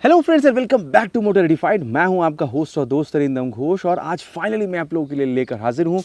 Hello friends and welcome back to motor redefined. मैं हूं आपका होस्ट और दोस्त अरिंदम घोष और आज फाइनली मैं आप लोगों के लिए लेकर हाजिर हूं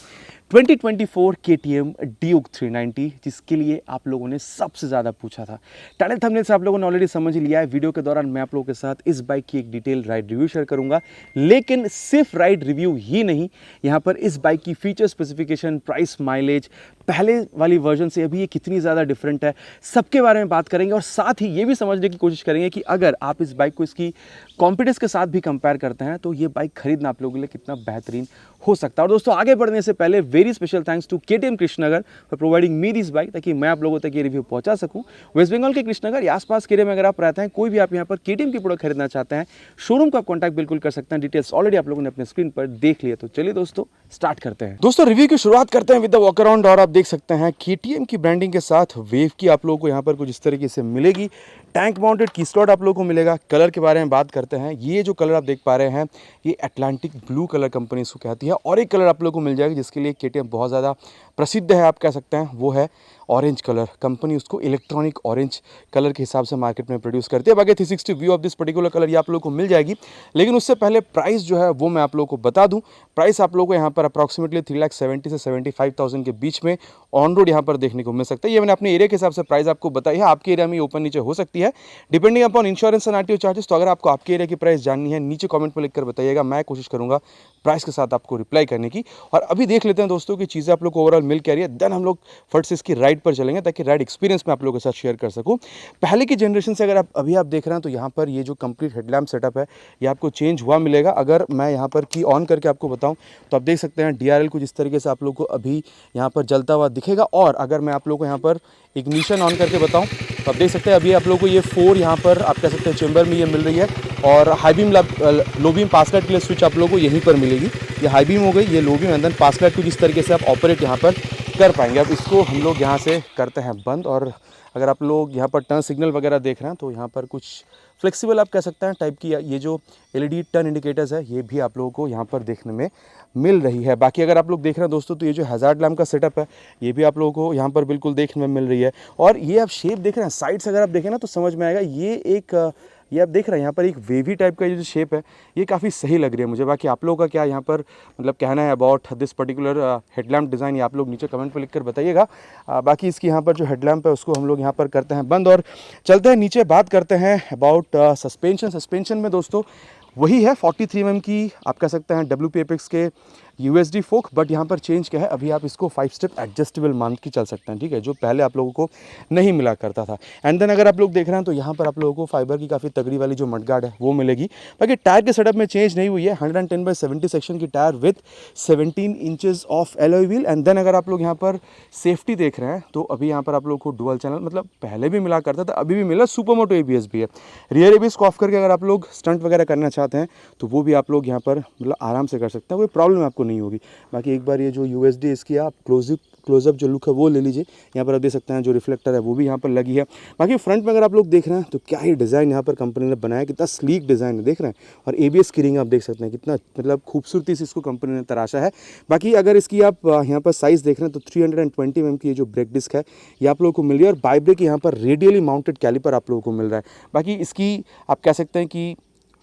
2024 KTM ड्यूक 390, जिसके लिए आप लोगों ने सबसे ज़्यादा पूछा था। टाइटल थंबनेल से आप लोगों ने ऑलरेडी समझ लिया है। वीडियो के दौरान मैं आप लोगों के साथ इस बाइक की एक डिटेल राइड रिव्यू शेयर करूंगा, लेकिन सिर्फ राइड रिव्यू ही नहीं, यहाँ पर इस बाइक की फीचर स्पेसिफिकेशन, प्राइस, माइलेज, पहले वाली वर्जन से अभी ये कितनी ज़्यादा डिफरेंट है, सबके बारे में बात करेंगे। और साथ ही ये भी समझने की कोशिश करेंगे कि अगर आप इस बाइक को इसकी कॉम्पिटिस के साथ भी कंपेयर करते हैं तो ये बाइक खरीदना आप लोगों के लिए कितना बेहतरीन हो सकता है। और दोस्तों, आगे बढ़ने से पहले very special thanks to KTM Krishnanagar for providing me this bike, ताकि मैं आप लोगों तक ये रिव्यू पहुंचा सकूं। वेस्ट बंगाल के कृष्णनगर या आसपास के एरिया में अगर आप रहते हैं, कोई भी आप यहाँ पर KTM की प्रोडक्ट खरीदना चाहते हैं, शोरूम का कॉन्टैक्ट बिल्कुल कर सकते हैं। डिटेल्स ऑलरेडी आप लोगों ने अपने स्क्रीन पर देख लिया। तो चलिए दोस्तों, स्टार्ट करते हैं। दोस्तों, रिव्यू की शुरुआत करते हैं विद द वॉक अराउंड। और आप देख सकते हैं KTM की ब्रांडिंग के साथ वेव की आप लोगों को यहाँ पर कुछ इस तरीके से मिलेगी। टैंक माउंटेड की स्लॉट आप लोगों को मिलेगा। कलर के बारे में बात करते हैं। ये जो कलर आप देख पा रहे हैं, ये अटलांटिक ब्लू कलर कंपनी इसको कहती है। और एक कलर आप लोगों को मिल जाएगा जिसके लिए KTM बहुत ज़्यादा प्रसिद्ध है, आप कह सकते हैं, वो है ऑरेंज कलर। कंपनी उसको इलेक्ट्रॉनिक ऑरेंज कलर के हिसाब से मार्केट में प्रोड्यूस करती है। बाकी 360 view of this particular colour ये आप लोगों को मिल जाएगी। लेकिन उससे पहले प्राइस जो है वो मैं आप लोगों को बता दूं। प्राइस आप लोगों को यहाँ पर अप्रॉक्सीमेटली 3,70,000 से 75,000 के बीच में ऑन रोड यहाँ पर देखने को मिल सकता है। ये मैंने अपने एरिया के हिसाब से प्राइस आपको बताई है। आपके एरिया में ऊपर नीचे हो सकती है depending upon insurance and RTO charges. तो अगर आपको आपके एरिया की प्राइस जाननी है, नीचे कमेंट में लिखकर बताइएगा। मैं कोशिश करूंगा प्राइस के साथ आपको रिप्लाई करने की। और अभी देख लेते हैं दोस्तों कि चीज़ें आप लोग को ओवरऑल मिल क्या रही है, देन हम लोग फट से इसकी राइड पर चलेंगे ताकि राइड एक्सपीरियंस मैं आप लोगों के साथ शेयर कर सकूं। पहले की जनरेशन से अगर आप देख रहे हैं तो यहाँ पर ये जो कंप्लीट हेडलैम्प सेटअप है ये आपको चेंज हुआ मिलेगा। अगर मैं यहाँ पर की ऑन करके आपको बताऊँ तो आप देख सकते हैं DRL कुछ इस तरीके से आप लोग को अभी यहाँ पर जलता हुआ दिखेगा। और अगर मैं आप लोग को यहाँ पर इग्निशन ऑन करके बताऊँ तो आप देख सकते हैं अभी आप लोगों को ये 4 यहाँ पर आप कह सकते हैं चेंबर में ये मिल रही है। और हाई बीम लो बीम पास लाइट के लिए स्विच आप लोगों को यहीं पर मिलेगी। ये हाई बीम हो गई, ये लो beam, and then pass light को जिस तरीके से आप ऑपरेट यहाँ पर कर पाएंगे। अब इसको हम लोग यहाँ से करते हैं बंद। और अगर आप लोग यहाँ पर टर्न सिग्नल वगैरह देख रहे हैं तो यहाँ पर कुछ फ्लेक्सिबल आप कह सकते हैं टाइप की ये जो LED टर्न इंडिकेटर्स है ये भी आप लोगों को यहाँ पर देखने में मिल रही है। बाकी अगर आप लोग देख रहे हैं दोस्तों तो ये जो हैजार्ड लैम्प का सेटअप है ये भी आप लोगों को यहाँ पर बिल्कुल देखने में मिल रही है। और ये आप शेप देख रहे हैं, साइड से अगर आप देखें ना तो समझ में आएगा। ये आप देख रहे हैं यहाँ पर एक वेवी टाइप का ये जो शेप है ये काफ़ी सही लग रही है मुझे। बाकी आप लोगों का क्या यहाँ पर मतलब कहना है about this particular headlamp design, ये आप लोग नीचे कमेंट पर लिखकर बताइएगा। बाकी इसकी यहाँ पर जो हेडलैम्प है उसको हम लोग यहाँ पर करते हैं बंद और चलते हैं नीचे। बात करते हैं अबाउट सस्पेंशन में दोस्तों वही है 43 mm की आप कह सकते हैं WP एपेक्स के USD फोक, बट यहाँ पर चेंज क्या है, अभी आप इसको 5 स्टेप एडजस्टेबल मान के चल सकते हैं, ठीक है, जो पहले आप लोगों को नहीं मिला करता था। एंड देन अगर आप लोग देख रहे हैं तो यहाँ पर आप लोगों को फाइबर की काफ़ी तगड़ी वाली जो मडगार्ड है वो मिलेगी। बाकी टायर के सेटअप में चेंज नहीं हुई है। 110/70 सेक्शन की tyre with 17 inches of alloy wheel. And then अगर आप लोग यहाँ पर सेफ्टी देख रहे हैं तो अभी यहाँ पर आप लोग को डुअल चैनल मतलब पहले भी मिला करता था, अभी भी मिला, सुपर मोटो ABS भी है। रियर ABS को ऑफ करके अगर आप लोग स्टंट वगैरह करना चाहते हैं तो वो भी आप लोग यहाँ पर मतलब आराम से कर सकते हैं, कोई प्रॉब्लम आपको नहीं होगी। बाकी एक बार ये जो USD इसकी आप क्लोजअप जो लुक है वो ले लीजिए। यहाँ पर आप देख सकते हैं जो रिफ्लेक्टर है वो भी यहाँ पर लगी है। बाकी फ्रंट में अगर आप लोग देख रहे हैं तो क्या ही डिज़ाइन यहाँ पर कंपनी ने बनाया, कितना स्लीक डिज़ाइन है, देख रहे हैं। और ABS की रिंग आप देख सकते हैं कितना मतलब खूबसूरती से इसको कंपनी ने तराशा है। बाकी अगर इसकी आप यहाँ पर साइज़ देख रहे हैं तो 320 mm की ये जो ब्रेक डिस्क है ये आप लोगों को मिल रही है। और बाई ब्रेक यहाँ पर रेडियली माउंटेड कैलिपर आप लोगों को मिल रहा है। बाकी इसकी आप कह सकते हैं कि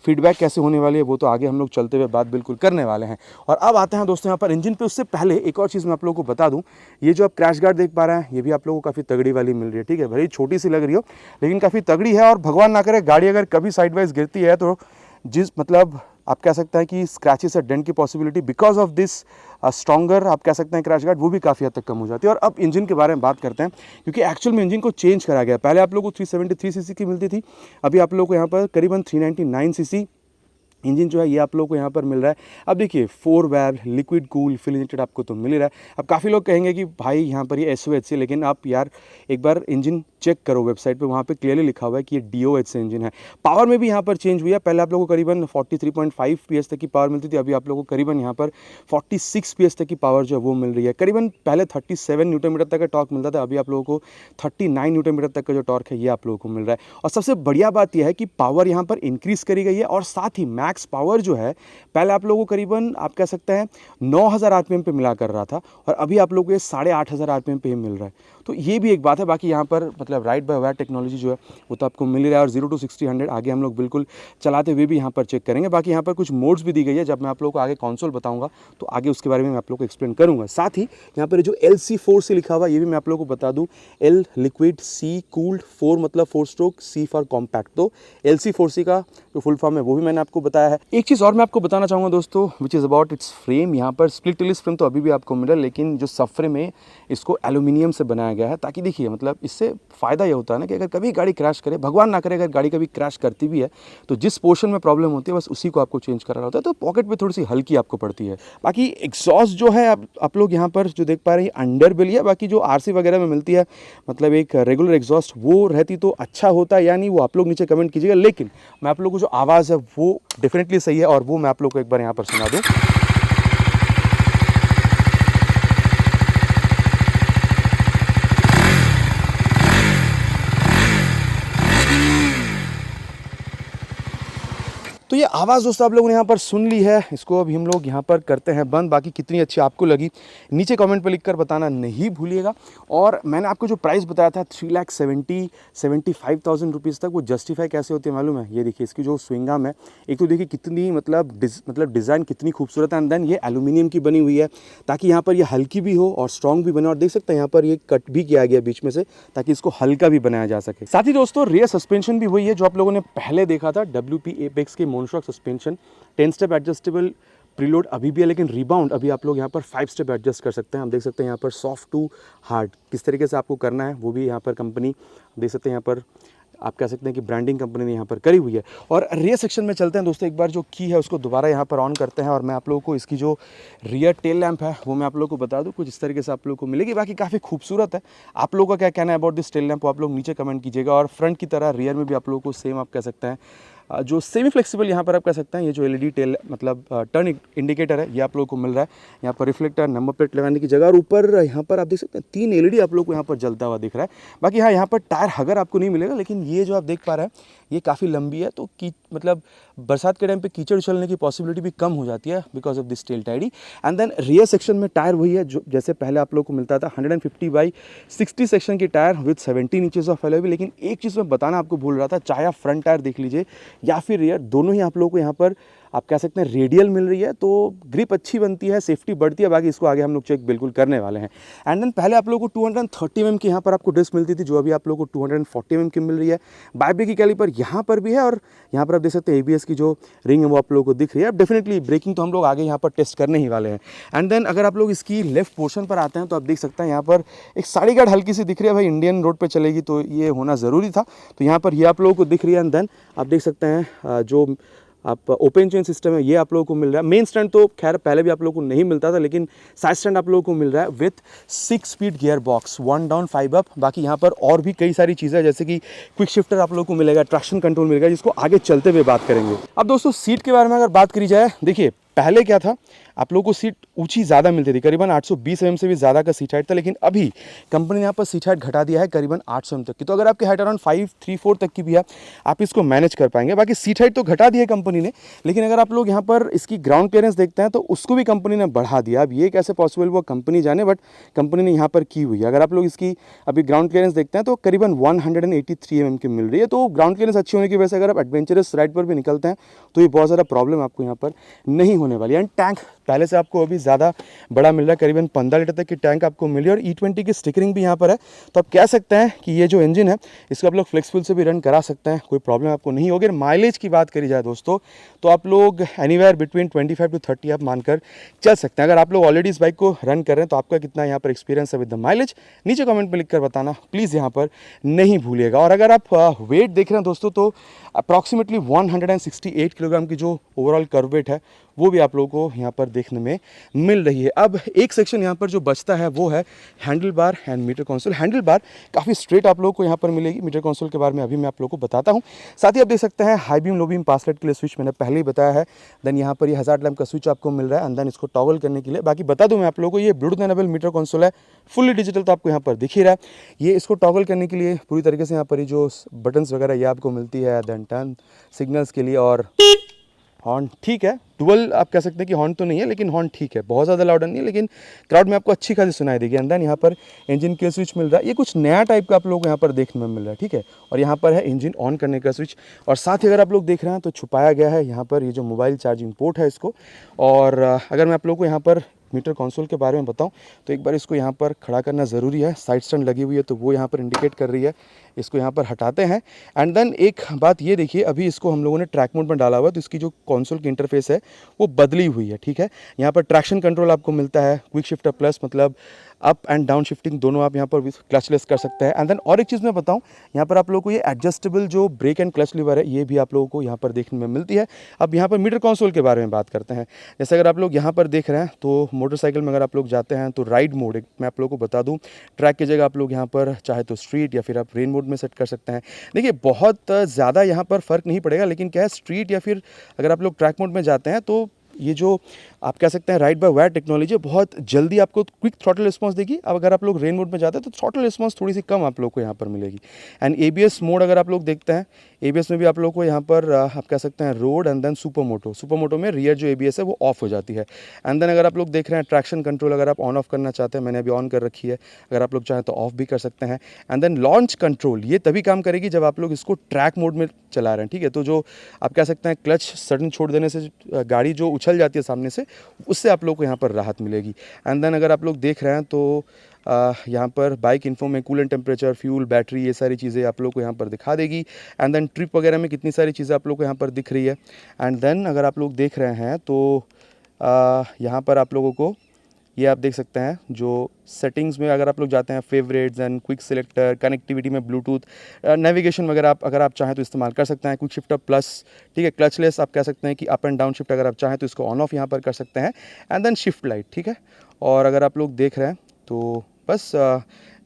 फीडबैक कैसे होने वाली है वो तो आगे हम लोग चलते हुए बात बिल्कुल करने वाले हैं। और अब आते हैं दोस्तों यहाँ पर इंजन पे। उससे पहले एक और चीज़ मैं आप लोगों को बता दूं, ये जो आप क्रैश गार्ड देख पा रहे हैं ये भी आप लोगों को काफ़ी तगड़ी वाली मिल रही है, ठीक है, भले ही छोटी सी लग रही हो लेकिन काफ़ी तगड़ी है। और भगवान ना करे गाड़ी अगर कभी साइडवाइज गिरती है तो जिस मतलब आप कह सकते हैं कि स्क्रैचेस और डेंट की possibility because of this stronger आप कह सकते हैं क्रैश गार्ड वो भी काफ़ी हद तक कम हो जाती है। और अब इंजन के बारे में बात करते हैं क्योंकि एक्चुअल में इंजन को चेंज करा गया। पहले आप लोगों को 373 cc की मिलती थी, अभी आप लोगों को यहाँ पर करीबन 399 cc इंजन जो है ये आप लोगों को यहाँ पर मिल रहा है। अब देखिए 4 valve liquid cool fuel injected आपको तो मिल ही रहा है। अब काफ़ी लोग कहेंगे कि भाई यहाँ पर ये SOH से, लेकिन आप यार एक बार इंजन चेक करो वेबसाइट पे, वहाँ पे क्लियरली लिखा हुआ है कि ये DOH से इंजन है। पावर में भी यहाँ पर चेंज हुई है। पहले आप लोगों को करीबन 43.5 PS तक की पावर मिलती थी, अभी आप लोगों को करीबन यहाँ पर 46 PS तक की पावर जो है वो मिल रही है। करीबन पहले 37 न्यूटन तक का टॉर्क मिलता था, अभी आप लोगों को 39 न्यूटन तक का जो टॉर्क है ये आप लोगों को मिल रहा है। और सबसे बढ़िया बात यह है कि पावर यहाँ पर इंक्रीज करी गई है और साथ ही मैक्स पावर जो है पहले आप लोगों को करीबन आप कह सकते हैं 9000 RPM पे मिला कर रहा था और अभी आप लोगों को ये 8500 RPM पे ही मिल रहा है। तो ये भी एक बात है। बाकी यहाँ पर मतलब राइड बाय वायर टेक्नोलॉजी जो है वो तो आपको मिल रहा है, और 0 to 60 100 आगे हम लोग बिल्कुल चलाते हुए भी यहाँ पर चेक करेंगे। बाकी यहाँ पर कुछ मोड्स भी दी गई है, जब मैं आप लोगों को आगे कंसोल बताऊंगा तो आगे उसके बारे में मैं आप लोगों को एक्सप्लेन करूँगा। साथ ही यहाँ पर जो LC4C लिखा हुआ ये भी मैं आप लोगों को बता दूँ, L लिक्विड, C कूल्ड, 4 मतलब 4 स्ट्रोक, C फॉर कॉम्पैक्ट। तो LC4C का जो फुल फॉर्म है वो भी मैंने आपको बताया है। एक चीज़ और मैं आपको बताना चाहूँगा दोस्तों, which is about it's frame. यहाँ पर स्प्लिट रिलीज फ्रेम तो अभी भी आपको मिला, लेकिन जो सब फ्रेम है इसको एल्यूमिनियम से बनाया गया है, ताकि देखिए मतलब इससे फ़ायदा ये होता है ना कि अगर कभी गाड़ी क्रैश करे, भगवान ना करे अगर गाड़ी कभी क्रैश करती भी है, तो जिस पोर्शन में प्रॉब्लम होती है बस उसी को आपको चेंज कराना होता है, तो पॉकेट में थोड़ी सी हल्की आपको पड़ती है। बाकी एग्जॉस्ट जो है आप लोग यहाँ पर जो देख पा रहे हैं अंडर बिल है। बाकी जो RC वगैरह में मिलती है मतलब एक रेगुलर एग्जॉस्ट वो रहती तो अच्छा होता है या नहीं, वो आप लोग नीचे कमेंट कीजिएगा। लेकिन मैं आप लोग को जो आवाज़ है वो डेफिनेटली सही है, और वो मैं आप लोग को एक बार यहाँ पर सुना दूँ। तो ये आवाज़ दोस्तों आप लोगों ने यहाँ पर सुन ली है, इसको अभी हम लोग यहाँ पर करते हैं बंद। बाकी कितनी अच्छी आपको लगी नीचे कमेंट पर लिखकर बताना नहीं भूलिएगा। और मैंने आपको जो प्राइस बताया था 3,75,000 रुपीज़ तक, वो जस्टिफाई कैसे होती है मालूम है? ये देखिए इसकी जो स्विंग आर्म है, एक तो देखिए कितनी मतलब डिज़ाइन कितनी खूबसूरत है, एंड देन ये एल्यूमिनियम की बनी हुई है ताकि यहाँ पर ये हल्की भी हो और स्ट्रॉन्ग भी बने। और देख सकते हैं यहाँ पर ये कट भी किया गया बीच में से ताकि इसको हल्का भी बनाया जा सके। साथ ही दोस्तों रियर सस्पेंशन भी वही है जो आप लोगों ने पहले देखा था, WP एपेक्स के monoshock suspension. 10 step adjustable preload अभी भी है, लेकिन रिबाउंड अभी आप लोग यहाँ पर 5 स्टेप एडजस्ट कर सकते हैं। हम देख सकते हैं यहाँ पर सॉफ्ट टू हार्ड किस तरीके से आपको करना है वो भी यहाँ पर कंपनी देख सकते हैं, यहाँ पर आप कह सकते हैं कि ब्रांडिंग कंपनी ने यहाँ पर करी हुई है। और रियर सेक्शन में चलते हैं दोस्तों, एक बार जो की है उसको दोबारा यहाँ पर ऑन करते हैं, और मैं आप लोगों को इसकी जो रियर टेल लैंप है वो मैं आप लोगों को बता दूँ, कुछ इस तरीके से आप लोगों को मिलेगी। बाकी काफ़ी खूबसूरत है। आप लोगों का क्या कहना है अबाउट दिस टेल लैंप, वो आप लोग नीचे कमेंट कीजिएगा। और फ्रंट की तरह रियर में भी आप लोगों को सेम आप कह सकते हैं जो सेमी फ्लेक्सिबल यहाँ पर आप कह सकते हैं, ये जो LED टेल मतलब टर्न इंडिकेटर है ये आप लोगों को मिल रहा है। यहाँ पर रिफ्लेक्टर, नंबर प्लेट लगाने की जगह, और ऊपर यहाँ पर आप देख सकते हैं 3 LED आप लोगों को यहाँ पर जलता हुआ दिख रहा है। बाकी हाँ यहाँ पर टायर हगर आपको नहीं मिलेगा, लेकिन ये जो आप देख पा रहे हैं ये काफ़ी लंबी है, तो मतलब बरसात के टाइम पे कीचड़ उछलने की पॉसिबिलिटी भी कम हो जाती है because of this tail tidy. And then rear section में टायर वही है जो जैसे पहले आप लोगों को मिलता था, 150/60 सेक्शन की tyre with 17 inches of alloy. लेकिन एक चीज़ मैं बताना आपको भूल रहा था, चाहे आप फ्रंट टायर देख लीजिए या फिर रियर, दोनों ही आप लोगों को यहाँ पर आप कह सकते हैं रेडियल मिल रही है, तो ग्रिप अच्छी बनती है, सेफ्टी बढ़ती है। बाकी इसको आगे हम लोग चेक बिल्कुल करने वाले हैं। एंड देन पहले आप लोगों को 230 mm की यहाँ पर आपको डिस्क मिलती थी, जो अभी आप लोगों को 240 mm की मिल रही है। बाइब्रेक की कैलिपर यहाँ पर भी है, और यहाँ पर आप देख सकते हैं ABS की जो रिंग है वो आप लोगों को दिख रही है। अब डेफिनेटली ब्रेकिंग तो हम लोग आगे यहाँ पर टेस्ट करने ही वाले हैं। एंड देन अगर आप लोग इसकी लेफ्ट पोर्शन पर आते हैं तो आप देख सकते हैं यहाँ पर एक साड़ी गार्ड हल्की सी दिख रही है। भाई इंडियन रोड पर चलेगी तो ये होना ज़रूरी था, तो यहाँ पर ये आप लोगों को दिख रही है। एंड देन आप देख सकते हैं जो आप ओपन चेन सिस्टम है ये आप लोगों को मिल रहा है। मेन स्टैंड तो खैर पहले भी आप लोगों को नहीं मिलता था, लेकिन साइड स्टैंड आप लोगों को मिल रहा है with 6 speed gear box, 1 down 5 up. बाकी यहाँ पर और भी कई सारी चीज़ें जैसे कि क्विक शिफ्टर आप लोगों को मिलेगा, ट्रैक्शन कंट्रोल मिलेगा, जिसको आगे चलते हुए बात करेंगे। अब दोस्तों सीट के बारे में अगर बात करी जाए, देखिए पहले क्या था, आप लोगों को सीट ऊंची ज़्यादा मिलती थी, करीबन 820 mm से भी ज़्यादा का सीट हाइट था। लेकिन अभी कंपनी ने यहाँ पर सीट हाइट घटा दिया है करीबन 800 mm तक की। तो अगर आपकी हाइट अराउंड 5'3'4" तक की भी है, आप इसको मैनेज कर पाएंगे। बाकी सीट हाइट तो घटा दी है कंपनी ने, लेकिन अगर आप लोग यहाँ पर इसकी ग्राउंड क्लियरेंस देखते हैं तो उसको भी कंपनी ने बढ़ा दिया। अब ये कैसे पॉसिबल वो कंपनी जाने, बट कंपनी ने यहाँ पर की हुई है। अगर आप लोग इसकी अभी ग्राउंड क्लियरेंस देखते हैं तो करीबन 183 mm की मिल रही है। तो ग्राउंड क्लियरेंस अच्छी होने की वजह से अगर आप एडवेंचरस राइड पर भी निकलते हैं तो ये बहुत ज़्यादा प्रॉब्लम आपको यहाँ पर नहीं होने वाली है। एंड टैंक पहले से आपको अभी ज़्यादा बड़ा मिल रहा है, करीबन 15 लीटर तक की टैंक आपको मिल रही है। और E20 की स्टिकरिंग भी यहाँ पर है, तो आप कह सकते हैं कि ये जो इंजन है इसको आप लोग फ्लेक्सिबल से भी रन करा सकते हैं, कोई प्रॉब्लम आपको नहीं होगी। माइलेज की बात करी जाए दोस्तों तो आप लोग एनीवेयर बिटवीन 25 to 30 आप मानकर चल सकते हैं। अगर आप लोग ऑलरेडी इस बाइक को रन कर रहे हैं तो आपका कितना यहाँ पर एक्सपीरियंस है विद द माइलेज, नीचे कमेंट में लिखकर बताना प्लीज़ यहाँ पर नहीं भूलिएगा। और अगर आप वेट देख रहे हैं दोस्तों तो अप्रॉक्सीमेटली 168 किलोग्राम की जो ओवरऑल कर्व वेट है वो भी आप लोगों को यहाँ पर देखने में मिल रही है। अब एक सेक्शन यहाँ पर जो बचता है वो है handle bar and meter console. Handle bar काफ़ी स्ट्रेट आप लोगों को यहाँ पर मिलेगी। मीटर कंसोल के बारे में अभी मैं आप लोगों को बताता हूँ। साथ ही आप देख सकते हैं हाई बीम लो बीम पास लाइट के लिए स्विच मैंने पहले ही बताया है। देन यहाँ पर ये हज़ार्ड लैंप का स्विच आपको मिल रहा है, एंड देन इसको टॉगल करने के लिए। बाकी बता दूँ मैं आप लोगों को, ये ब्लूटूथ एनेबल मीटर कंसोल है, फुल्ली डिजिटल, तो आपको यहाँ पर दिख ही रहा है। ये इसको टॉगल करने के लिए पूरी तरीके से यहाँ पर ये जो बटन्स वगैरह ये आपको मिलती है। देन टर्न सिग्नल्स के लिए हॉर्न ठीक है, डुअल आप कह सकते हैं कि हॉर्न तो नहीं है, लेकिन हॉर्न ठीक है, बहुत ज़्यादा लाउड नहीं है, लेकिन क्राउड में आपको अच्छी खासी सुनाई देगी। एंड देन यहाँ पर इंजन किल स्विच मिल रहा है, ये कुछ नया टाइप का आप लोग यहाँ पर देखने में मिल रहा है, ठीक है। और यहाँ पर है इंजन ऑन करने का स्विच, और साथ ही अगर आप लोग देख रहे हैं तो छुपाया गया है यहाँ पर ये जो मोबाइल चार्जिंग पोर्ट है इसको। और अगर मैं आप लोग को यहाँ पर मीटर कंसोल के बारे में बताऊं तो एक बार इसको यहाँ पर खड़ा करना ज़रूरी है, साइड स्टैंड लगी हुई है तो वो यहाँ पर इंडिकेट कर रही है, इसको यहाँ पर हटाते हैं। एंड देन एक बात ये देखिए, अभी इसको हम लोगों ने ट्रैक मोड में डाला हुआ है तो इसकी जो कंसोल की इंटरफेस है वो बदली हुई है, ठीक है। यहाँ पर ट्रैक्शन कंट्रोल आपको मिलता है, क्विक शिफ्टर प्लस, मतलब अप एंड डाउन शिफ्टिंग दोनों आप यहाँ पर क्लचलेस कर सकते हैं। एंड देन और एक चीज़ मैं बताऊँ, यहाँ पर आप लोगों को ये एडजस्टेबल जो ब्रेक एंड क्लच लीवर है ये भी आप लोगों को यहाँ पर देखने में मिलती है। अब यहाँ पर मीटर कंसोल के बारे में बात करते हैं। जैसे अगर आप लोग यहाँ पर देख रहे हैं तो मोटरसाइकिल में अगर आप लोग जाते हैं तो राइड मोड, एक मैं आप लोगों को बता दूँ, ट्रैक की जगह आप लोग यहाँ पर चाहे तो स्ट्रीट या फिर आप रेन मोड में सेट कर सकते हैं। देखिए बहुत ज़्यादा यहाँ पर फ़र्क नहीं पड़ेगा, लेकिन क्या है, स्ट्रीट या फिर अगर आप लोग ट्रैक मोड में जाते हैं तो ये जो आप कह सकते हैं राइड बाय वायर टेक्नोलॉजी बहुत जल्दी आपको क्विक थ्रॉटल रिस्पांस देगी। अब अगर आप लोग रेन मोड में जाते हैं तो थ्रॉटल रिस्पांस थोड़ी सी कम आप लोग को यहाँ पर मिलेगी। एंड एबीएस मोड अगर आप लोग देखते हैं, एबीएस में भी आप लोग को यहाँ पर आप कह सकते हैं road and then super moto में रियर जो एबीएस है वो ऑफ हो जाती है। एंड देन अगर आप लोग देख रहे हैं ट्रैक्शन कंट्रोल अगर आप ऑन ऑफ करना चाहते हैं, मैंने अभी ऑन कर रखी है, अगर आप लोग चाहें तो ऑफ भी कर सकते हैं। एंड देन लॉन्च कंट्रोल ये तभी काम करेगी जब आप लोग इसको ट्रैक मोड में चला रहे हैं, ठीक है। तो जो आप कह सकते हैं क्लच सडन छोड़ देने से गाड़ी जो उछल जाती है सामने से, उससे आप लोग को यहाँ पर राहत मिलेगी। एंड देन अगर आप लोग देख रहे हैं तो यहाँ पर बाइक इन्फो में कूलेंट टेम्परेचर, फ्यूल, बैटरी, ये सारी चीज़ें आप लोग को यहाँ पर दिखा देगी। एंड देन ट्रिप वगैरह में कितनी सारी चीज़ें आप लोग को यहाँ पर दिख रही है। एंड देन अगर आप लोग देख रहे हैं तो यहाँ पर आप लोगों को ये आप देख सकते हैं जो सेटिंग्स में अगर आप लोग जाते हैं, favourites and quick selector, connectivity में ब्लूटूथ, नेविगेशन वगैरह आप अगर आप चाहें तो इस्तेमाल कर सकते हैं। क्विक शिफ्टर प्लस, ठीक है, क्लचलेस आप कह सकते हैं कि अप एंड डाउन शिफ्ट अगर आप चाहें तो इसको ऑन ऑफ यहाँ पर कर सकते हैं। एंड देन शिफ्ट लाइट, ठीक है। और अगर आप लोग देख रहे हैं तो बस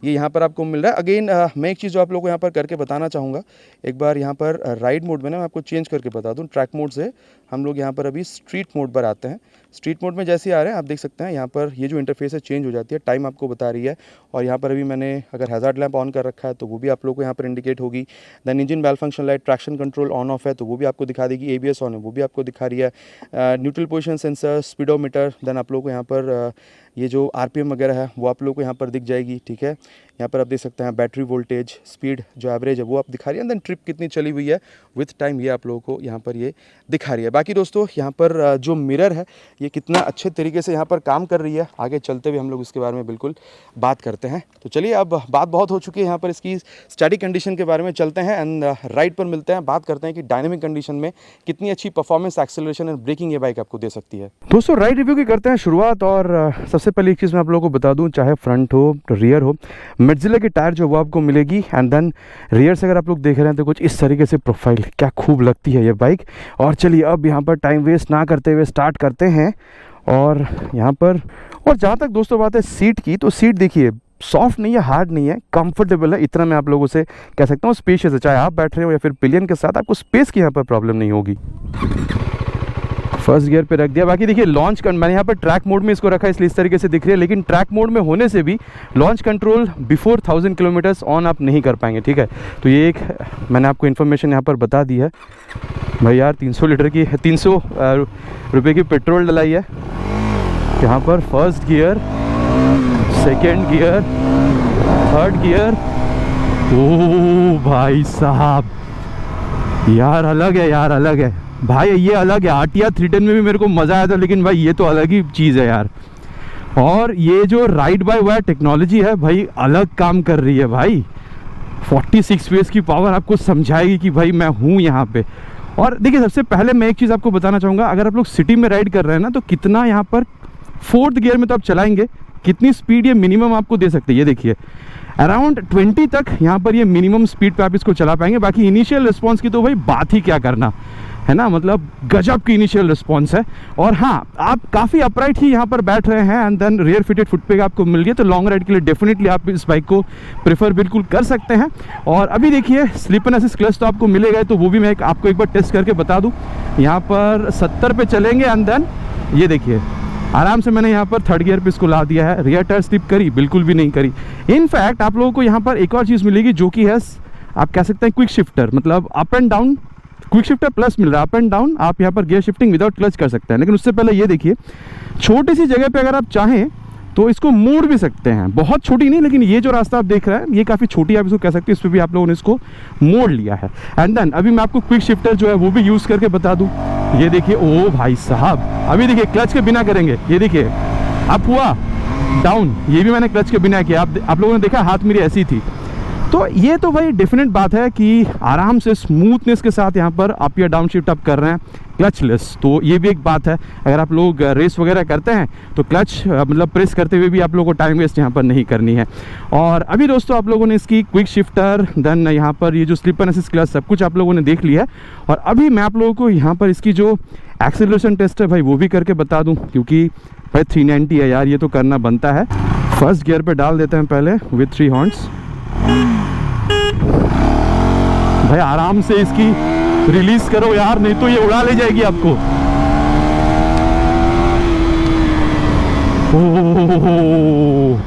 ये यहाँ पर आपको मिल रहा है। अगेन मैं एक चीज़ जो आप लोगों को यहाँ पर करके बताना चाहूँगा, एक बार यहाँ पर राइड मोड में ना मैं आपको चेंज करके बता दूँ, ट्रैक मोड से हम लोग यहाँ पर अभी स्ट्रीट मोड पर आते हैं। स्ट्रीट मोड में जैसे ही आ रहे हैं आप देख सकते हैं यहाँ पर ये जो इंटरफेस है चेंज हो जाती है, टाइम आपको बता रही है। और यहाँ पर अभी मैंने अगर हैज़ार्ड लैंप ऑन कर रखा है तो वो भी आप लोग को यहाँ पर इंडिकेट होगी। Then engine well function light, traction control on off है तो वो भी आपको दिखा देगी। एबीएस ऑन है वो भी आपको दिखा रही है। Neutral position sensor, speedometer, then आप लोग को यहाँ पर ये जो आरपीएम वगैरह है वो आप लोग को यहाँ पर दिख जाएगी, ठीक है। यहाँ पर आप देख सकते हैं बैटरी वोल्टेज, स्पीड जो एवरेज है वो आप दिखा रही है। देन ट्रिप कितनी चली हुई है विथ टाइम ये आप लोगों को यहाँ पर ये दिखा रही है। बाकी दोस्तों यहाँ पर जो मिरर है ये कितना अच्छे तरीके से यहाँ पर काम कर रही है, आगे चलते हुए हम लोग इसके बारे में बिल्कुल बात करते हैं। तो चलिए अब बात बहुत हो चुकी है यहाँ पर इसकी स्टैटिक कंडीशन के बारे में, चलते हैं एंड राइड पर मिलते हैं, बात करते हैं कि डायनेमिक कंडीशन में कितनी अच्छी परफॉर्मेंस, एक्सेलरेशन एंड ब्रेकिंग ये बाइक आपको दे सकती है। दोस्तों राइड रिव्यू की करते हैं शुरुआत। और सबसे पहले एक चीज़ मैं आप लोगों को बता दूं, चाहे फ्रंट हो रियर हो, मिडजिला की टायर जो वो आपको मिलेगी। एंड देन रियर से अगर आप लोग देख रहे हैं तो कुछ इस तरीके से प्रोफाइल, क्या खूब लगती है ये बाइक। और चलिए अब यहाँ पर टाइम वेस्ट ना करते हुए स्टार्ट करते हैं। और यहाँ पर और जहाँ तक दोस्तों बात है सीट की, तो सीट देखिए सॉफ्ट नहीं है, हार्ड नहीं है, कंफर्टेबल है, इतना मैं आप लोगों से कह सकता हूँ। स्पेशियस है, चाहे आप बैठ रहे हो या फिर पिलियन के साथ, आपको स्पेस की यहाँ पर प्रॉब्लम नहीं होगी। फर्स्ट गियर पे रख दिया। बाकी देखिए लॉन्च मैंने यहाँ पर ट्रैक मोड में इसको रखा है इसलिए इस तरीके से दिख रही है, लेकिन ट्रैक मोड में होने से भी launch control before 1000 kilometres on आप नहीं कर पाएंगे, ठीक है। तो ये एक मैंने आपको इन्फॉर्मेशन यहाँ पर बता दी है। भाई यार 300 लीटर की 300 रुपये की पेट्रोल डलाई है यहाँ पर। First gear, second gear, third gear, ओ भाई साहब यार अलग है, यार अलग है भाई, ये अलग है। आरटीआर 310 में भी मेरे को मज़ा आया था, लेकिन भाई ये तो अलग ही चीज़ है यार। और ये जो राइड बाय वायर टेक्नोलॉजी है भाई अलग काम कर रही है भाई। 46 PS की पावर आपको समझाएगी कि भाई मैं हूँ यहाँ पे। और देखिए सबसे पहले मैं एक चीज़ आपको बताना चाहूँगा, अगर आप लोग सिटी में राइड कर रहे हैं ना तो कितना यहाँ पर 4th गियर में तो आप चलाएंगे, कितनी स्पीड ये मिनिमम आपको दे सकते हैं। ये देखिए अराउंड 20 तक यहाँ पर ये मिनिमम स्पीड पे आप इसको चला पाएंगे। बाकी इनिशियल रिस्पांस की तो भाई बात ही क्या करना है ना, मतलब गजब की इनिशियल रिस्पांस है। और हाँ आप काफ़ी अपराइट ही यहाँ पर बैठ रहे हैं एंड देन रियर फिटेड फुटपैग आपको मिल रही है, तो लॉन्ग राइड के लिए डेफिनेटली आप इस बाइक को प्रेफर बिल्कुल कर सकते हैं। और अभी देखिए स्लिप एंड असिस्ट क्लच तो आपको मिलेगा, तो वो भी मैं आपको एक बार टेस्ट करके बता दूँ। यहाँ पर 70 पे चलेंगे एंड देन ये देखिए आराम से मैंने यहाँ पर 3rd गियर पे इसको ला दिया है। रियर टायर स्लिप करी? बिल्कुल भी नहीं करी। इनफैक्ट आप लोगों को यहाँ पर एक और चीज़ मिलेगी जो कि है आप कह सकते हैं क्विक शिफ्टर, मतलब up and down quick shifter plus मिल रहा है, अप एंड डाउन आप यहाँ पर गियर शिफ्टिंग विदाउट क्लच कर सकते हैं। लेकिन उससे पहले ये देखिए, छोटी सी जगह पे अगर आप चाहें तो इसको मोड़ भी सकते हैं, बहुत छोटी नहीं, लेकिन ये जो रास्ता आप देख रहे हैं ये काफ़ी छोटी आप इसको कह सकते हैं, इस पर भी आप लोगों ने इसको मोड़ लिया है। एंड देन अभी मैं आपको क्विक शिफ्टर जो है वो भी यूज़ करके बता दूँ। ये देखिए, ओ भाई साहब, अभी देखिए क्लच के बिना करेंगे, ये देखिए अप हुआ, डाउन, ये भी मैंने क्लच के बिना किया। आप लोगों ने देखा हाथ मेरी ऐसी थी। तो ये तो भाई डेफिनेट बात है कि आराम से स्मूथनेस के साथ यहाँ पर अप या डाउन शिफ्ट अप कर रहे हैं क्लचलेस। तो ये भी एक बात है, अगर आप लोग रेस वगैरह करते हैं तो क्लच मतलब प्रेस करते हुए भी आप लोगों को टाइम वेस्ट यहाँ पर नहीं करनी है। और अभी दोस्तों आप लोगों ने इसकी क्विक शिफ्टर, देन यहाँ पर ये जो स्लिप एंड असिस्ट क्लच सब कुछ आप लोगों ने देख लिया है। और अभी मैं आप लोगों को यहाँ पर इसकी जो एक्सेलरेशन टेस्ट है भाई वो भी करके बता दूँ, क्योंकि भाई 390 है यार, ये तो करना बनता है। फर्स्ट गियर पे डाल देते हैं पहले विथ 3 हॉर्न्स। भाई आराम से इसकी रिलीज करो यार, नहीं तो ये उड़ा ले जाएगी आपको। ओह,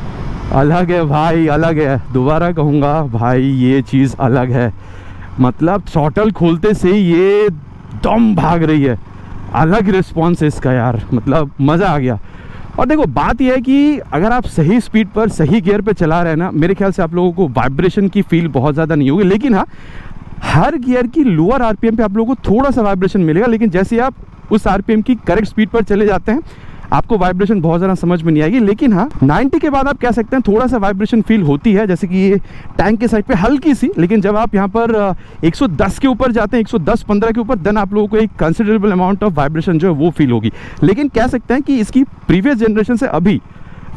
अलग है भाई, अलग है, दोबारा कहूँगा भाई ये चीज़ अलग है। मतलब थ्रॉटल खोलते से ही ये दम भाग रही है, अलग रिस्पॉन्स है इसका यार, मतलब मज़ा आ गया। और देखो बात यह है कि अगर आप सही स्पीड पर सही गियर पे चला रहे हैं ना, मेरे ख्याल से आप लोगों को वाइब्रेशन की फील बहुत ज़्यादा नहीं होगी। लेकिन हाँ, हर गियर की लोअर आरपीएम पे आप लोगों को थोड़ा सा वाइब्रेशन मिलेगा, लेकिन जैसे आप उस आरपीएम की करेक्ट स्पीड पर चले जाते हैं आपको वाइब्रेशन बहुत ज़्यादा समझ में नहीं आएगी। लेकिन हाँ, 90 के बाद आप कह सकते हैं थोड़ा सा वाइब्रेशन फील होती है, जैसे कि ये टैंक के साइड पे हल्की सी। लेकिन जब आप यहाँ पर 110 के ऊपर जाते हैं, 110-15 के ऊपर, देन आप लोगों को एक कंसिडरेबल अमाउंट ऑफ वाइब्रेशन जो है वो फील होगी। लेकिन कह सकते हैं कि इसकी प्रीवियस जनरेशन से अभी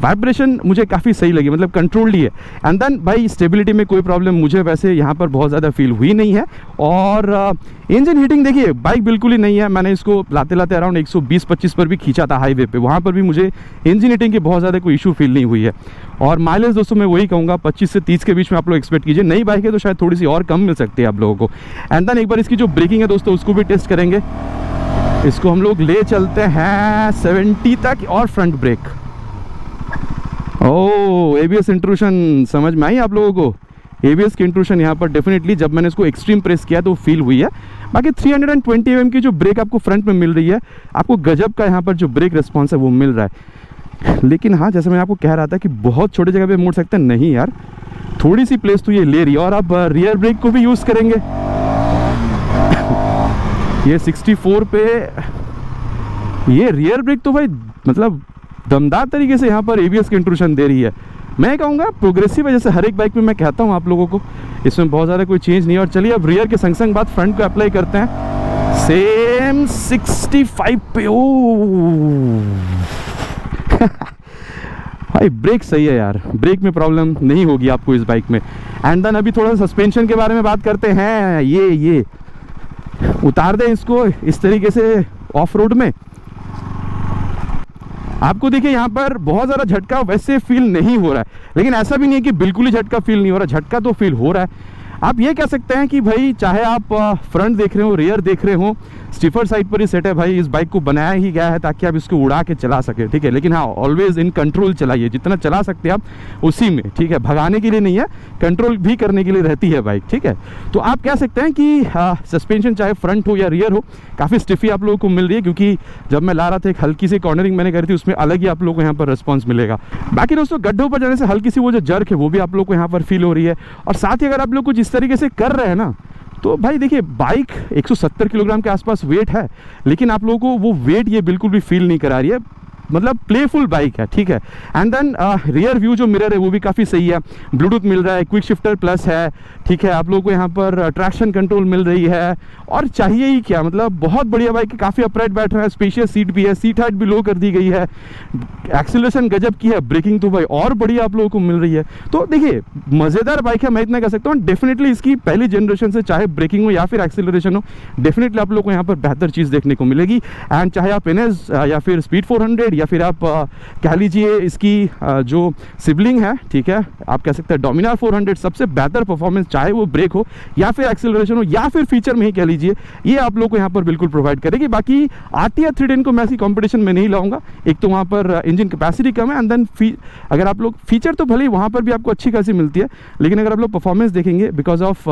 वाइब्रेशन मुझे काफ़ी सही लगी, मतलब कंट्रोल्ड ही है। एंड देन भाई स्टेबिलिटी में कोई प्रॉब्लम मुझे वैसे यहाँ पर बहुत ज़्यादा फील हुई नहीं है। और इंजन हीटिंग देखिए बाइक बिल्कुल ही नहीं है। मैंने इसको लाते लाते अराउंड 120-25 पर भी खींचा था हाईवे पे, वहाँ पर भी मुझे इंजन हीटिंग की बहुत ज़्यादा कोई इशू फील नहीं हुई है। और माइलेज दोस्तों मैं वही कहूँगा 25 से 30 के बीच में आप लोग एक्सपेक्ट कीजिए। नई बाइक है तो शायद थोड़ी सी और कम मिल सकती है आप लोगों को। एंड देन एक बार इसकी जो ब्रेकिंग है दोस्तों उसको भी टेस्ट करेंगे। इसको हम लोग ले चलते हैं 70 तक और फ्रंट ब्रेक। ओह, एबीएस इंट्रूशन समझ में आई आप लोगों को? एबीएस की इंट्रूशन यहाँ पर डेफिनेटली जब मैंने इसको एक्सट्रीम प्रेस किया तो फील हुई है। बाकी 320 mm की जो ब्रेक आपको फ्रंट में मिल रही है, आपको गजब का यहाँ पर जो ब्रेक रिस्पॉन्स है वो मिल रहा है। लेकिन हाँ, जैसे मैं आपको कह रहा था कि बहुत छोटी जगह पे मोड़ सकते हैं, नहीं यार, थोड़ी सी प्लेस तो ये ले रही है। और आप रियर ब्रेक को भी यूज़ करेंगे। ये 64 पे ये रियर ब्रेक तो भाई मतलब दमदार तरीके से यहाँ पर एबीएस की इंट्रूशन दे रही है। मैं कहूँगा प्रोग्रेसिव है, जैसे हर एक बाइक में मैं कहता हूँ आप लोगों को, इसमें बहुत ज़्यादा कोई चेंज नहीं है। और चलिए अब रियर के संग संग बात फ्रंट को अप्लाई करते हैं। सेम 65 पे। ओ भाई ब्रेक सही है यार, ब्रेक में प्रॉब्लम नहीं होगी आपको इस बाइक में। एंड देन अभी थोड़ा सा सस्पेंशन के बारे में बात करते हैं। ये उतार दें इसको इस तरीके से ऑफ रोड में। आपको देखिए यहाँ पर बहुत ज़्यादा झटका वैसे फील नहीं हो रहा है, लेकिन ऐसा भी नहीं है कि बिल्कुल ही झटका फील नहीं हो रहा, झटका तो फील हो रहा है। आप ये कह सकते हैं कि भाई चाहे आप फ्रंट देख रहे हो, रियर देख रहे हो, स्टिफर साइड पर ही सेट है भाई। इस बाइक को बनाया ही गया है ताकि आप इसको उड़ा के चला सके, ठीक है। लेकिन हाँ, ऑलवेज इन कंट्रोल चलाइए, जितना चला सकते हैं आप उसी में, ठीक है। भगाने के लिए नहीं है, कंट्रोल भी करने के लिए रहती है बाइक, ठीक है। तो आप कह सकते हैं कि सस्पेंशन चाहे फ्रंट हो या रियर हो, काफ़ी स्टिफी आप लोगों को मिल रही है, क्योंकि जब मैं ला रहा था एक हल्की सी कॉर्नरिंग मैंने करी थी, उसमें अलग ही आप लोगों को यहाँ पर रिस्पॉन्स मिलेगा। बाकी दोस्तों गड्ढों पर जाने से हल्की सी वो जो जर्क है वो भी आप लोग को यहाँ पर फील हो रही है। और साथ ही अगर आप लोग कुछ इस तरीके से कर रहे हैं ना, तो भाई देखिए बाइक 170 किलोग्राम के आसपास वेट है, लेकिन आप लोगों को वो वेट ये बिल्कुल भी फील नहीं करा रही है। मतलब प्लेफुल बाइक है, ठीक है। एंड देन रियर व्यू जो मिरर है वो भी काफ़ी सही है, ब्लूटूथ मिल रहा है, क्विक शिफ्टर प्लस है, ठीक है। आप लोगों को यहाँ पर ट्रैक्शन कंट्रोल मिल रही है, और चाहिए ही क्या, मतलब बहुत बढ़िया बाइक है। काफ़ी अपराइट बैठ रहा है, स्पेशियस सीट भी है, सीट हाइट भी लो कर दी गई है, एक्सीलरेशन गजब की है, ब्रेकिंग तो भाई और बढ़िया आप लोगों को मिल रही है। तो देखिए मज़ेदार बाइक है, मैं इतना कह सकता हूँ। डेफिनेटली इसकी पहली जनरेशन से चाहे ब्रेकिंग हो या फिर एक्सीलरेशन हो, डेफिनेटली आप लोग को यहाँ पर बेहतर चीज़ देखने को मिलेगी। एंड चाहे आप NS या फिर स्पीड 400 या फिर आप कह लीजिए इसकी जो सिबलिंग है, ठीक है, आप कह सकते हैं डोमिनार 400 सबसे बेहतर परफॉर्मेंस, चाहे वो ब्रेक हो या फिर एक्सेलरेशन हो या फिर फीचर में ही कह लीजिए, ये आप लोग को यहाँ पर बिल्कुल प्रोवाइड करेगी। बाकी आरटीआर 310 को मैं ऐसी कॉम्पिटिशन में नहीं लाऊंगा। एक तो वहाँ पर इंजन कैपेसिटी कम है एंड देन अगर आप लोग फीचर तो भले ही वहाँ पर भी आपको अच्छी खासी मिलती है, लेकिन अगर आप लोग परफॉर्मेंस देखेंगे बिकॉज ऑफ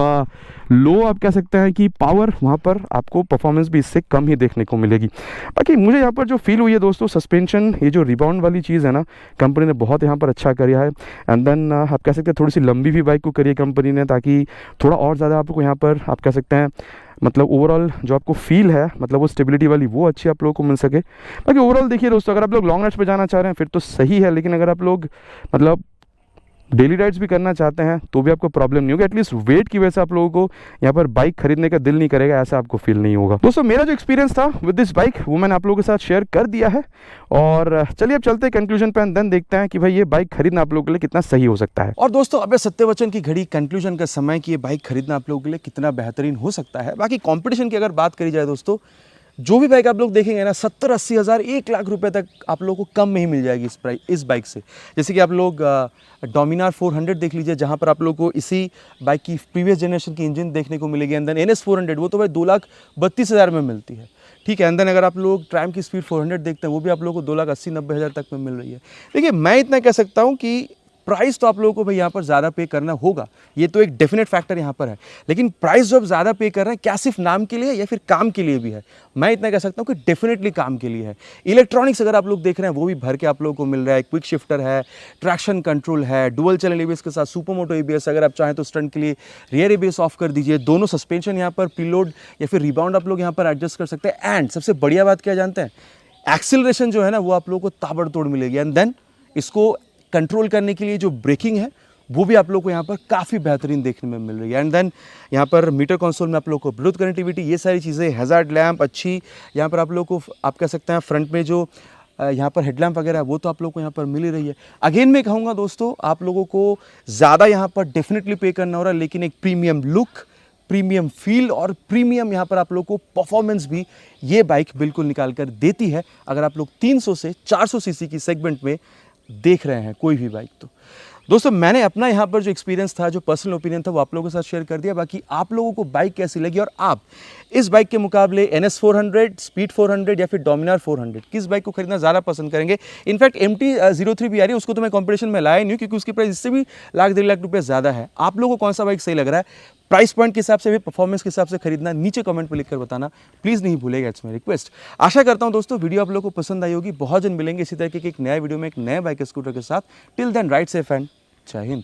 लो आप कह सकते हैं कि पावर, वहाँ पर आपको परफॉर्मेंस भी इससे कम ही देखने को मिलेगी। बाकी मुझे यहाँ पर जो फील हुई है दोस्तों, सस्पेंशन, ये जो रिबाउंड वाली चीज़ है ना, कंपनी ने बहुत यहाँ पर अच्छा किया है। एंड देन आप कह सकते हैं थोड़ी सी लंबी भी बाइक को करी है कंपनी ने, ताकि थोड़ा और ज़्यादा आपको यहाँ पर आप कह सकते हैं मतलब ओवरऑल जो आपको फील है, मतलब वो स्टेबिलिटी वाली वो अच्छी आप लोगों को मिल सके। बाकी ओवरऑल देखिए दोस्तों, अगर आप लोग लॉन्ग राइड्स पे जाना चाह रहे हैं फिर तो सही है, लेकिन अगर आप लोग मतलब डेली राइड्स भी करना चाहते हैं तो भी आपको प्रॉब्लम नहीं होगी। एटलीस्ट वेट की वजह से आप लोगों को यहाँ पर बाइक खरीदने का दिल नहीं करेगा, ऐसा आपको फील नहीं होगा। दोस्तों मेरा जो एक्सपीरियंस था विद दिस बाइक वो मैंने आप लोगों के साथ शेयर कर दिया है, और चलिए अब चलते हैं कंक्लूजन पे एंड देन देखते हैं कि भाई ये बाइक खरीदना आप लोगों के लिए कितना सही हो सकता है। और दोस्तों अब सत्यवचन की घड़ी कंक्लूजन का समय कि ये बाइक खरीदना आप लोगों के लिए कितना बेहतरीन हो सकता है। बाकी कंपटीशन की अगर बात करी जाए दोस्तों, जो भी बाइक आप लोग देखेंगे ना 70-80 हज़ार 1 लाख रुपए तक आप लोगों को कम में ही मिल जाएगी इस बाइक से। जैसे कि आप लोग डोमिनार 400 देख लीजिए, जहाँ पर आप लोगों को इसी बाइक की प्रीवियस जनरेशन की इंजन देखने को मिलेगी। एंड देन NS 400 वो तो भाई 2,32,000 में मिलती है, ठीक है। एंड देन अगर आप लोग ट्रायम्फ की स्पीड 400 देखते हैं, वो भी आप लोगों को 2,80,000-90,000 तक में मिल रही है। देखिए मैं इतना कह सकता हूँ कि प्राइस तो आप लोगों को भाई यहाँ पर ज़्यादा पे करना होगा, ये तो एक डेफिनेट फैक्टर यहाँ पर है। लेकिन प्राइस जो आप ज़्यादा पे कर रहे हैं, क्या सिर्फ नाम के लिए या फिर काम के लिए भी है? मैं इतना कह सकता हूँ कि डेफिनेटली काम के लिए है। इलेक्ट्रॉनिक्स अगर आप लोग देख रहे हैं वो भी भर के आप लोगों को मिल रहा है। क्विक शिफ्टर है, ट्रैक्शन कंट्रोल है, डुअल चैनल ABS के साथ सुपर मोटो ABS, अगर आप चाहें तो स्टंट के लिए रियर ABS ऑफ कर दीजिए। दोनों सस्पेंशन यहाँ पर प्रीलोड या फिर रिबाउंड आप लोग यहाँ पर एडजस्ट कर सकते हैं। एंड सबसे बढ़िया बात क्या जानते हैं, एक्सीलरेशन जो है ना वो आप लोगों को ताबड़तोड़ मिलेगी। एंड देन इसको कंट्रोल करने के लिए जो ब्रेकिंग है वो भी आप लोग को यहाँ पर काफ़ी बेहतरीन देखने में मिल रही है। एंड देन यहाँ पर मीटर कंसोल में आप लोग को ब्लूटूथ कनेक्टिविटी, ये सारी चीज़ें, हैज़ार्ड लैंप अच्छी, यहाँ पर आप लोग को आप कह सकते हैं फ्रंट में जो यहाँ पर हेडलैम्प वगैरह वो तो आप लोग को यहाँ पर मिल ही रही है। अगेन मैं कहूँगा दोस्तों, आप लोगों को ज़्यादा यहाँ पर डेफिनेटली पे करना हो रहा है, लेकिन एक प्रीमियम लुक, प्रीमियम फील और प्रीमियम यहाँ पर आप लोग को परफॉर्मेंस भी ये बाइक बिल्कुल निकाल कर देती है। अगर आप लोग 300 से 400 सीसी की सेगमेंट में देख रहे हैं कोई भी बाइक तो दोस्तों मैंने अपना यहाँ पर जो एक्सपीरियंस था, जो पर्सनल ओपिनियन था वो आप लोगों के साथ शेयर कर दिया। बाकी आप लोगों को बाइक कैसी लगी और आप इस बाइक के मुकाबले NS 400, स्पीड 400 या फिर डोमिनार 400 किस बाइक को खरीदना ज़्यादा पसंद करेंगे? इनफैक्ट MT-03 भी आ रही है, उसको तो मैं कंपटीशन में लाया नहीं हूँ क्योंकि उसकी प्राइस इससे भी 1-1.5 लाख रुपये ज़्यादा है। आप लोगों को कौन सा बाइक सही लग रहा है? प्राइस पॉइंट के हिसाब से भी, परफॉर्मेंस के हिसाब से खरीदना नीचे कमेंट पर लिखकर बताना प्लीज़ नहीं भूलेगा, इट्स माय रिक्वेस्ट। आशा करता हूँ दोस्तों वीडियो आप लोगों को पसंद आई होगी। बहुत जल्द मिलेंगे इसी तरह के एक नया वीडियो में एक नए बाइक स्कूटर के साथ। Till then ride safe and जय हिंद।